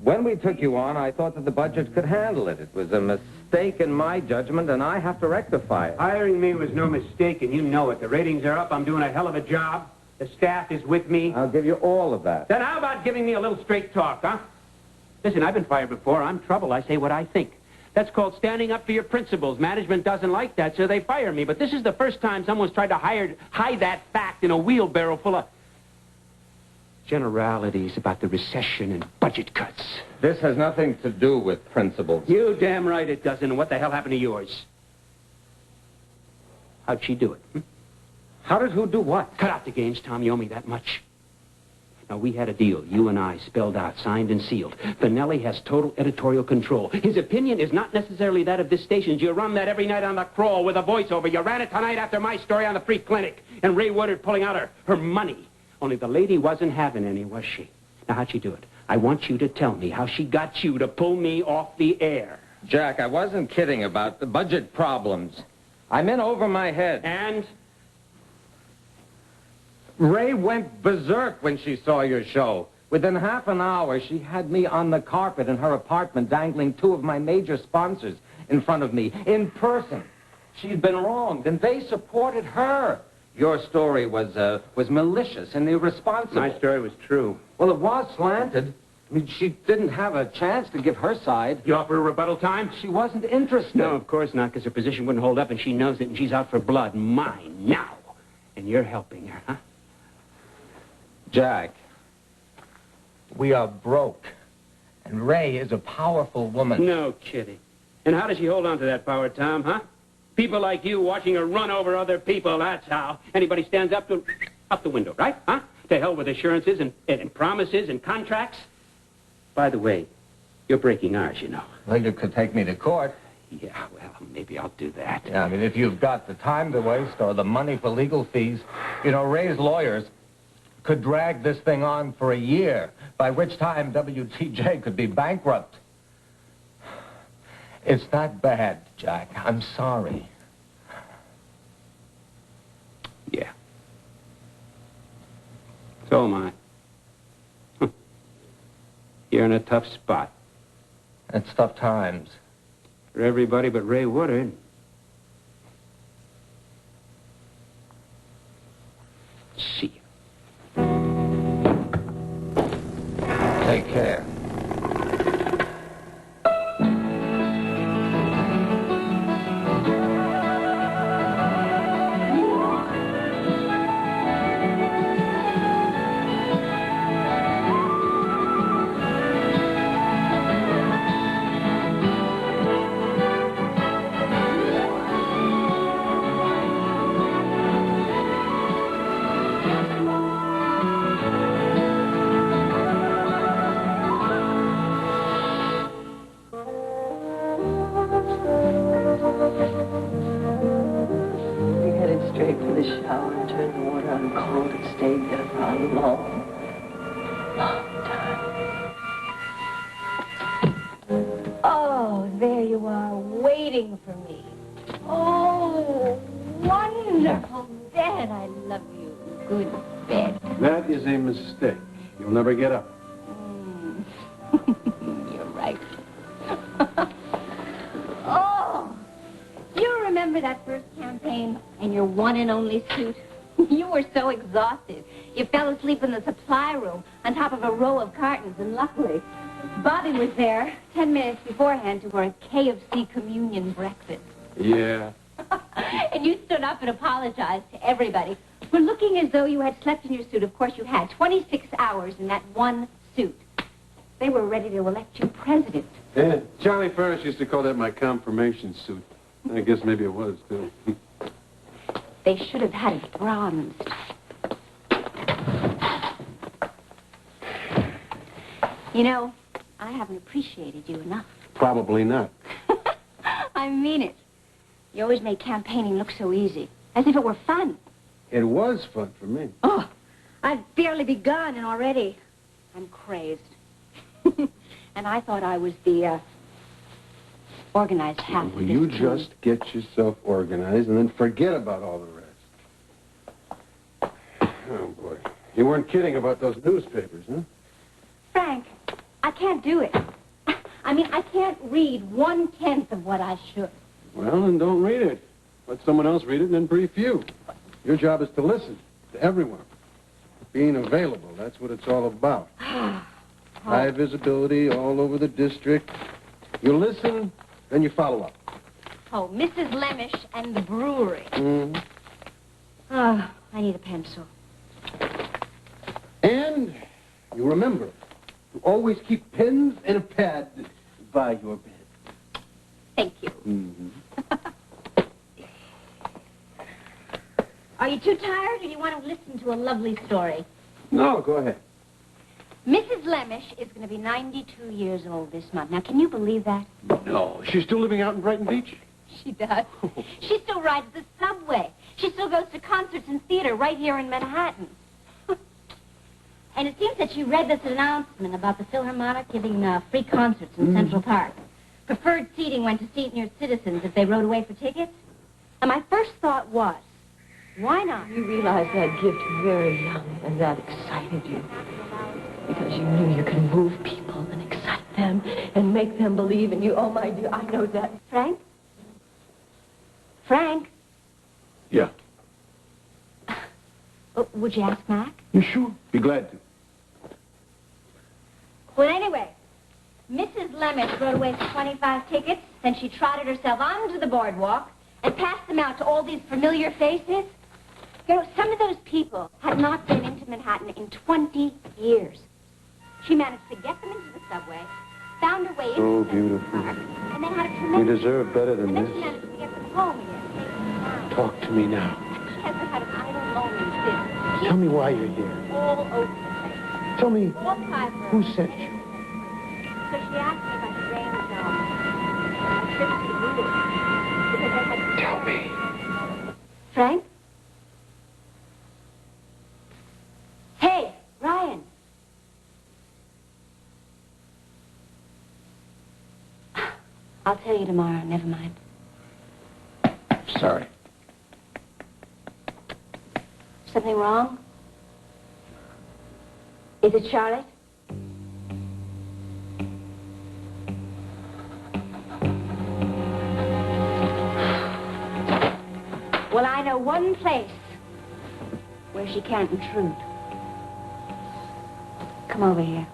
When we took you on, I thought that the budget could handle it. It was a mistake in my judgment, and I have to rectify it. Hiring me was no mistake, and you know it. The ratings are up. I'm doing a hell of a job. The staff is with me. I'll give you all of that. Then how about giving me a little straight talk, huh? Listen, I've been fired before. I'm trouble. I say what I think. That's called standing up for your principles. Management doesn't like that, so they fire me. But this is the first time someone's tried to hide that fact in a wheelbarrow full of generalities about the recession and budget cuts. This has nothing to do with principles. You damn right it doesn't. And what the hell happened to yours? How'd she do it? How did who do what? Cut out the games, Tom. You owe me that much. Now, we had a deal, you and I, spelled out, signed and sealed. Finelli has total editorial control. His opinion is not necessarily that of this station. You run that every night on the crawl with a voiceover. You ran it tonight after my story on the free clinic. And Ray Woodard pulling out her money. Only the lady wasn't having any, was she? Now, how'd she do it? I want you to tell me how she got you to pull me off the air. Jack, I wasn't kidding about the budget problems. I'm in over my head. And? Ray went berserk when she saw your show. Within half an hour, she had me on the carpet in her apartment dangling two of my major sponsors in front of me, in person. She'd been wronged, and they supported her. Your story was malicious and irresponsible. My story was true. Well, it was slanted. I mean, she didn't have a chance to give her side. You offer her rebuttal time? She wasn't interested. No, of course not, because her position wouldn't hold up, and she knows it, and she's out for blood. Mine, now. And you're helping her, huh? Jack, we are broke, and Ray is a powerful woman. No kidding. And how does she hold on to that power, Tom, huh? People like you watching her run over other people, that's how. Anybody stands up to out the window, right? Huh? To hell with assurances and promises and contracts. By the way, you're breaking ours, you know. Well, you could take me to court. Yeah, well, maybe I'll do that. Yeah, I mean, if you've got the time to waste or the money for legal fees, you know, Ray's lawyers could drag this thing on for a year, by which time WTJ could be bankrupt. It's that bad, Jack. I'm sorry. Yeah. So am I. You're in a tough spot. It's tough times. For everybody but Ray Woodard. See you. Take care. You'll never get up. You're right. Oh, you remember that first campaign and your one and only suit? You were so exhausted. You fell asleep in the supply room on top of a row of cartons, and luckily, Bobby was there 10 minutes beforehand to our KFC communion breakfast. Yeah. And you stood up and apologized to everybody for looking as though you had slept in your suit. Of course you had. 26 hours in that one suit. They were ready to elect you president. Yeah, Charlie Ferris used to call that my confirmation suit. I guess maybe it was, too. They should have had it bronzed. You know, I haven't appreciated you enough. Probably not. I mean it. You always made campaigning look so easy, as if it were fun. It was fun for me. Oh, I've barely begun, and already I'm crazed. And I thought I was the, organized half of Well, this you team. just get yourself organized and then forget about all the rest. Oh, boy. You weren't kidding about those newspapers, huh? Frank, I can't do it. I mean, I can't read 1/10 of what I should. Well, then don't read it. Let someone else read it and then brief you. Your job is to listen to everyone. Being available, that's what it's all about. High visibility all over the district. You listen, then you follow up. Oh, Mrs. Lemish and the brewery. Mm-hmm. Oh, I need a pencil. And you remember to always keep pens and a pad by your bed. Thank you. Mm-hmm. Are you too tired, or do you want to listen to a lovely story? No, go ahead. Mrs. Lemish is going to be 92 years old this month. Now, can you believe that? No, she's still living out in Brighton Beach? She does. She still rides the subway. She still goes to concerts and theater right here in Manhattan. And it seems that she read this announcement about the Philharmonic giving free concerts in Central Park. Preferred seating went to senior citizens if they rode away for tickets. And my first thought was, why not? You realized that gift very young, and that excited you. Because you knew you could move people and excite them and make them believe in you. Oh, my dear, I know that. Frank? Frank? Yeah. Would you ask Mac? You sure? Be glad to. Well, anyway, Mrs. Lemish rode away for 25 tickets, then she trotted herself onto the boardwalk and passed them out to all these familiar faces. You know, some of those people had not been into Manhattan in 20 years. She managed to get them into the subway, found her way So into Central beautiful. Park, and then had a We tremendous... deserve better than And then this. she managed to get them home again, safe and sound. Talk to me now. She hasn't had an idle moment since. Tell me why you're here. All over the place. Tell me All five who girls. sent you. So she asked me if I could arrange a trip to the brewery. Because I had... Tell me. Frank? Hey, Ryan. I'll tell you tomorrow. Never mind. Sorry. Something wrong? Is it Charlotte? Well, I know one place where she can't intrude. Come over here.